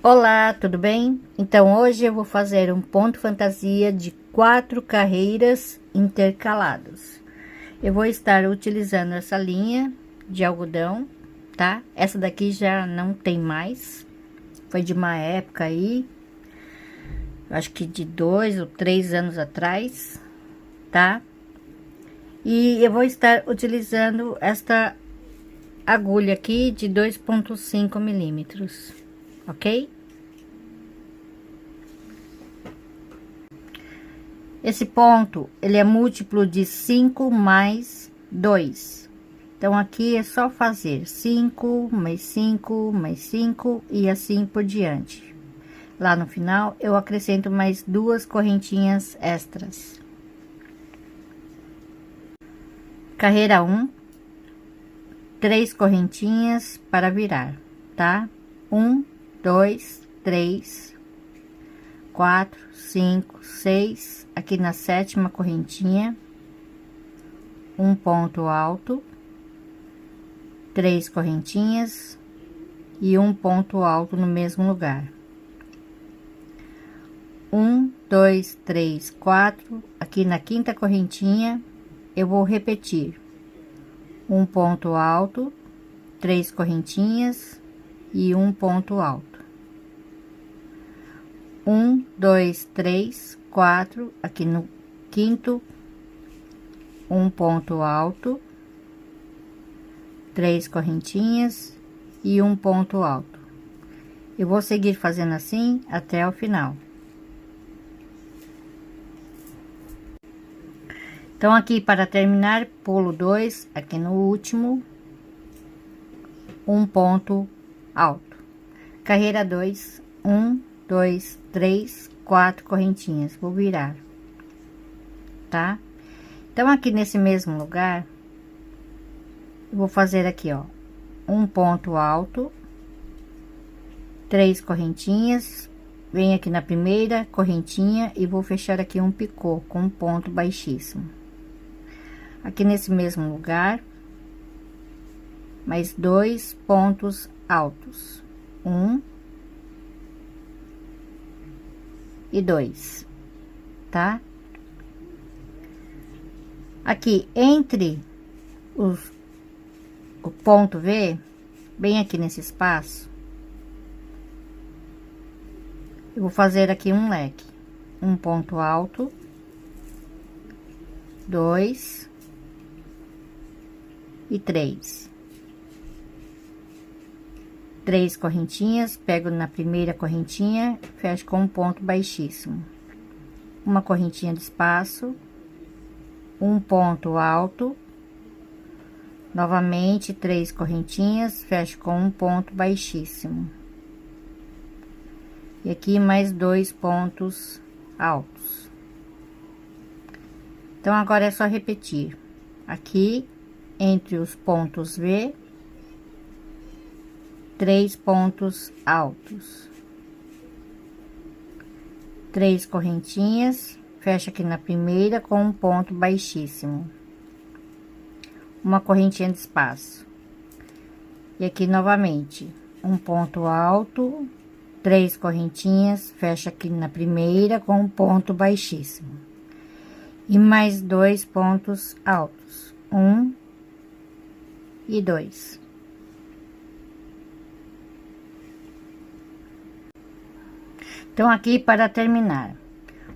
Olá, tudo bem? Então hoje eu vou fazer um ponto fantasia de 4 carreiras intercalados. Eu vou estar utilizando essa linha de algodão, tá? Essa daqui já não tem mais, foi de uma época aí, acho que de 2 ou 3 anos atrás, tá? E eu vou estar utilizando esta agulha aqui de 2,5 milímetros, ok? Esse ponto, ele é múltiplo de 5 mais 2. Então, aqui é só fazer 5 mais 5 mais 5 e assim por diante. Lá no final, eu acrescento mais 2 correntinhas extras. Carreira 1, 3 correntinhas para virar, tá? 1, 2, 3, 4, 5, 6, aqui na 7ª correntinha, um ponto alto, 3 correntinhas e um ponto alto no mesmo lugar. 1, 2, 3, 4, aqui na 5ª correntinha, eu vou repetir um ponto alto, 3 correntinhas e um ponto alto. 1, 2, 3, 4, aqui no 5º, um ponto alto, 3 correntinhas e um ponto alto. Eu vou seguir fazendo assim até o final. Então, aqui para terminar, pulo 2, aqui no último, um ponto alto. Carreira 2, 1, 2, 3, 4 correntinhas, vou virar, tá? Então, aqui nesse mesmo lugar, eu vou fazer aqui, ó, um ponto alto, 3 correntinhas, venho aqui na primeira correntinha e vou fechar aqui um picô com um ponto baixíssimo. Aqui nesse mesmo lugar, mais 2 pontos altos, 1 e 2, tá? Aqui entre o ponto V, bem aqui nesse espaço, eu vou fazer aqui um leque, um ponto alto, 2 e 3. 3 correntinhas, pego na primeira correntinha, fecho com um ponto baixíssimo. Uma correntinha de espaço, um ponto alto, novamente 3 correntinhas, fecho com um ponto baixíssimo. E aqui mais 2 pontos altos. Então, agora é só repetir. Aqui, entre os pontos V, 3 pontos altos, 3 correntinhas, fecha aqui na primeira com um ponto baixíssimo, uma correntinha de espaço, e aqui novamente um ponto alto, 3 correntinhas, fecha aqui na primeira com um ponto baixíssimo, e mais 2 pontos altos, 1 e 2. Então, aqui para terminar,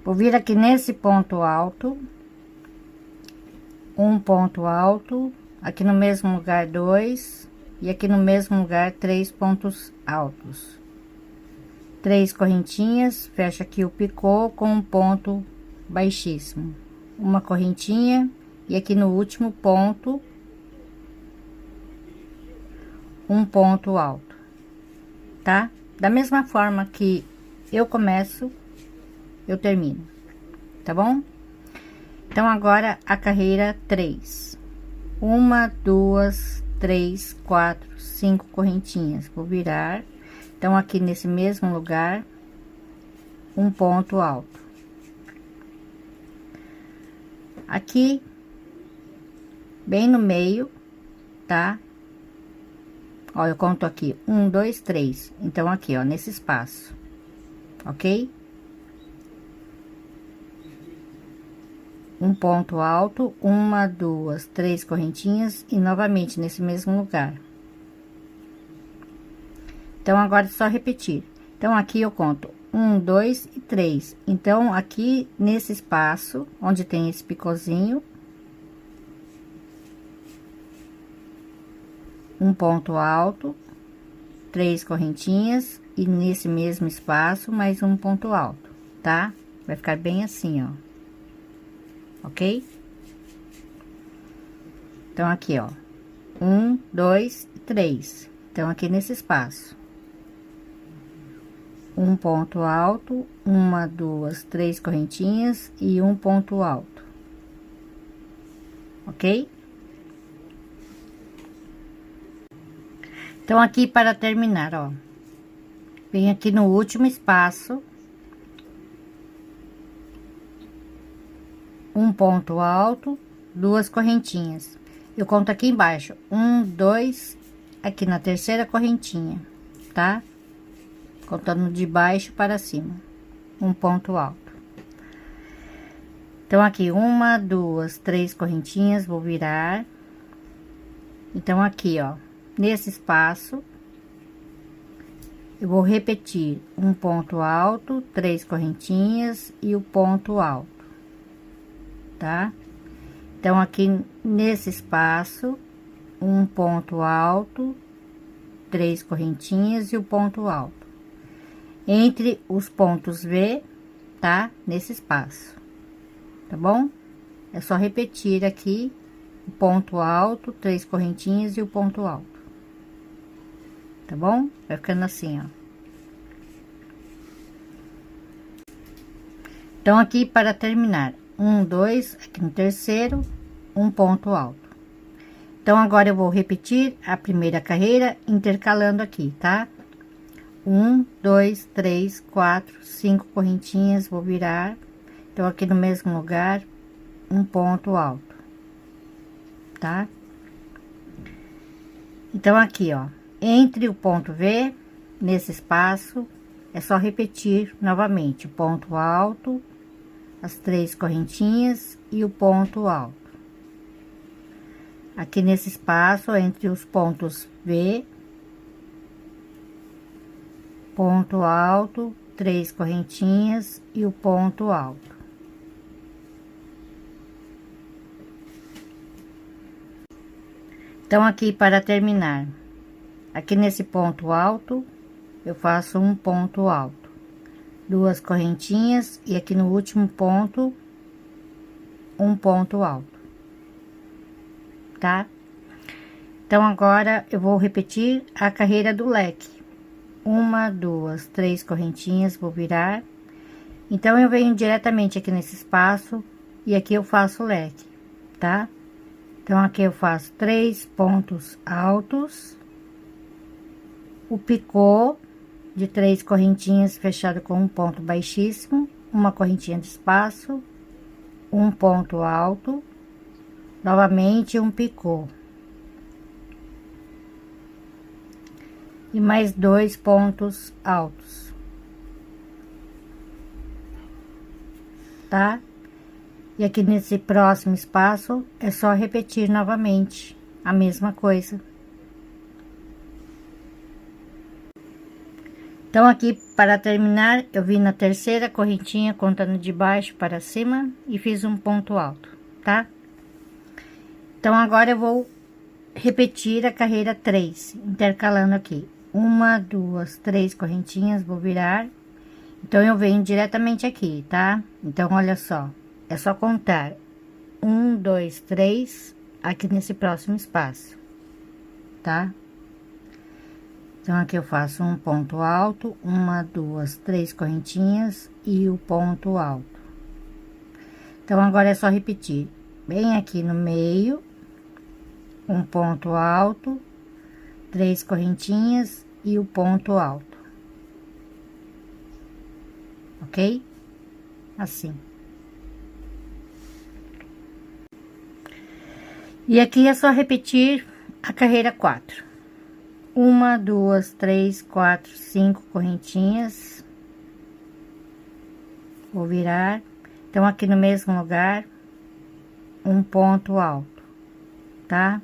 vou vir aqui nesse ponto alto, um ponto alto, aqui no mesmo lugar 2, e aqui no mesmo lugar 3 pontos altos. 3 correntinhas, fecha aqui o picô com um ponto baixíssimo. Uma correntinha, e aqui no último ponto, um ponto alto, tá? Da mesma forma que eu começo, eu termino, tá bom? Então, agora a carreira 3. 1, 2, 3, 4, 5 correntinhas. Vou virar. Então, aqui nesse mesmo lugar, um ponto alto. Aqui, bem no meio, tá? Ó, eu conto aqui, 1, 2, 3. Então, aqui, ó, nesse espaço, ok? Um ponto alto, 1, 2, 3 correntinhas e novamente nesse mesmo lugar. Então, agora é só repetir. Então, aqui eu conto 1, 2 e 3. Então, aqui nesse espaço, onde tem esse picôzinho, um ponto alto, 3 correntinhas e nesse mesmo espaço mais um ponto alto, tá? Vai ficar bem assim, ó. Ok? Então, aqui, ó, 1, 2 e 3. Então, aqui nesse espaço, um ponto alto, 1, 2, 3 correntinhas e um ponto alto, ok? Então, aqui para terminar, ó, vem aqui no último espaço, um ponto alto, 2 correntinhas. Eu conto aqui embaixo, 1, 2, aqui na terceira correntinha, tá? Contando de baixo para cima, um ponto alto. Então, aqui, 1, 2, 3 correntinhas, vou virar. Então, aqui, ó, nesse espaço, eu vou repetir um ponto alto, 3 correntinhas e o ponto alto, tá? Então, aqui nesse espaço, um ponto alto, 3 correntinhas e o ponto alto. Entre os pontos V, tá? Nesse espaço, tá bom? É só repetir aqui o ponto alto, 3 correntinhas e o ponto alto, tá bom? Vai ficando assim, ó. Então, aqui para terminar, 1, 2, aqui no terceiro, um ponto alto. Então, agora eu vou repetir a primeira carreira intercalando aqui, tá? 1, 2, 3, 4, 5 correntinhas, vou virar. Então, aqui no mesmo lugar, um ponto alto, tá? Então, aqui, ó, entre o ponto V, nesse espaço, é só repetir novamente o ponto alto, as 3 correntinhas e o ponto alto. Aqui nesse espaço, entre os pontos V, ponto alto, 3 correntinhas e o ponto alto. Então, aqui para terminar, aqui nesse ponto alto, eu faço um ponto alto, 2 correntinhas e aqui no último ponto, um ponto alto, tá? Então, agora eu vou repetir a carreira do leque. 1, 2, 3 correntinhas, vou virar. Então, eu venho diretamente aqui nesse espaço e aqui eu faço o leque, tá? Então, aqui eu faço 3 pontos altos, o picô de 3 correntinhas fechado com um ponto baixíssimo, uma correntinha de espaço, um ponto alto, novamente um picô. E mais 2 pontos altos, tá? E aqui nesse próximo espaço, é só repetir novamente a mesma coisa. Então, aqui, para terminar, eu vim na terceira correntinha, contando de baixo para cima, e fiz um ponto alto, tá? Então, agora eu vou repetir a carreira 3, intercalando aqui. 1, 2, 3 correntinhas, vou virar. Então, eu venho diretamente aqui, tá? Então, olha só, é só contar 1, 2, 3 aqui nesse próximo espaço, tá? Então, aqui eu faço um ponto alto, 1, 2, 3 correntinhas e o ponto alto. Então, agora é só repetir bem aqui no meio, um ponto alto, 3 correntinhas e o ponto alto, ok? Assim. E aqui é só repetir a carreira 4. uma, duas, três, quatro, 5 correntinhas. Vou virar. Então, aqui no mesmo lugar, um ponto alto, tá?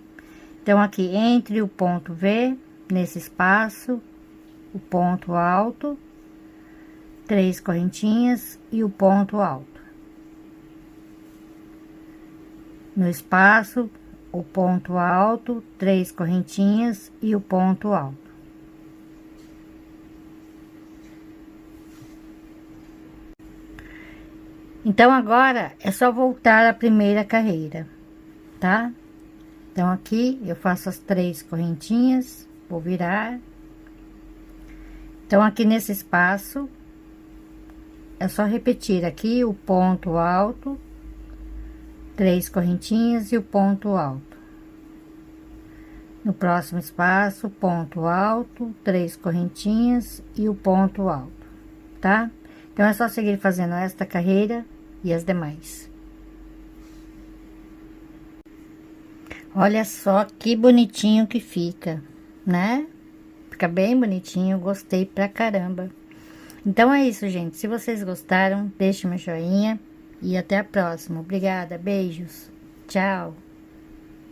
Então, aqui entre o ponto V, nesse espaço, o ponto alto, 3 correntinhas e o ponto alto. No espaço, o ponto alto, 3 correntinhas e o ponto alto. Então, agora é só voltar a primeira carreira, tá? Então, aqui eu faço as 3 correntinhas, vou virar. Então, aqui nesse espaço, é só repetir aqui o ponto alto, 3 correntinhas e o ponto alto. No próximo espaço, ponto alto, 3 correntinhas e o ponto alto, tá? Então, é só seguir fazendo esta carreira e as demais. Olha só que bonitinho que fica, né? Fica bem bonitinho, gostei pra caramba. Então é isso, gente. Se vocês gostaram, deixe meu joinha e até a próxima. Obrigada, beijos, tchau.